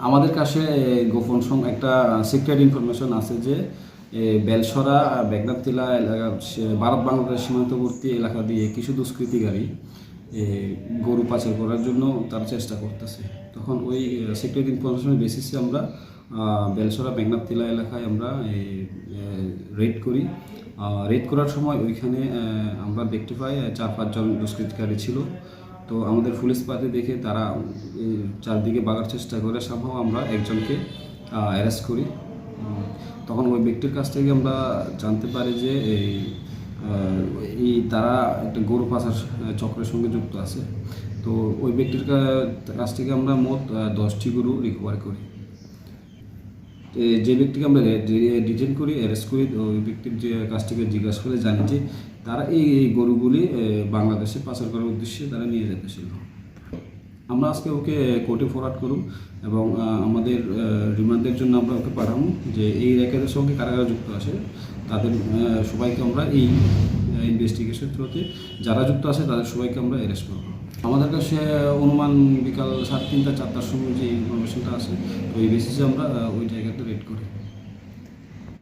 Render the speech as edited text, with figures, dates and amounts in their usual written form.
আমাদের কাছে গোপন একটা সিক্রেট ইনফরমেশন আছে যে বেলসরা বেগনাতিলা এলাকা ভারত বাংলাদেশ সীমান্তবর্তী এলাকা দিয়ে কিছু দুষ্কৃতিকারী গরু পাচার করার জন্য তার চেষ্টা করতেছে। তখন ওই সিক্রেট ইনফরমেশনের বেসিসে আমরা বেলসরা মেঘনাথতিলা এলাকায় আমরা রেড করি। রেড করার সময় ওইখানে আমরা দেখতে পাই 4-5 জন দুষ্কৃতিকারী ছিল। তো আমাদের পুলিশ পার্টি দেখে তারা চারদিকে বাগার চেষ্টা করে সম্ভব আমরা একজনকে অ্যারেস্ট করি। তখন ওই ব্যক্তির কাছ থেকে আমরা জানতে পারি যে তারা একটা গরু পাচার চক্রের সঙ্গে যুক্ত আছে। তো ওই ব্যক্তির কাছ থেকে আমরা মোট 10টি গরু রিকভার করি। যে ব্যক্তিকে আমরা ডিটেইন করি, অ্যারেস্ট করি, ওই ব্যক্তির যে কাছ থেকে জিজ্ঞাসা করে জানি যে তারা এই গরুগুলি বাংলাদেশে পাচার করার উদ্দেশ্যে তারা নিয়ে যেতেছিল। আমরা আজকে ওকে কোর্টে ফরওয়ার্ড করুন এবং আমাদের রিমান্ডের জন্য আমরা ওকে পাঠাবো। যে এই র্যাকেটের সঙ্গে কারা কারা যুক্ত আছে তাদের সবাইকে আমরা এই ইনভেস্টিগেশন থ্রুতে যারা যুক্ত আছে তাদের সবাইকে আমরা অ্যারেস্ট করব। আমাদের কাছে অনুমান বিকাল 3:30-4টার সময় যে ইনফরমেশনটা আছে ওই বেসিসে আমরা ওই জায়গাতে রেড করি।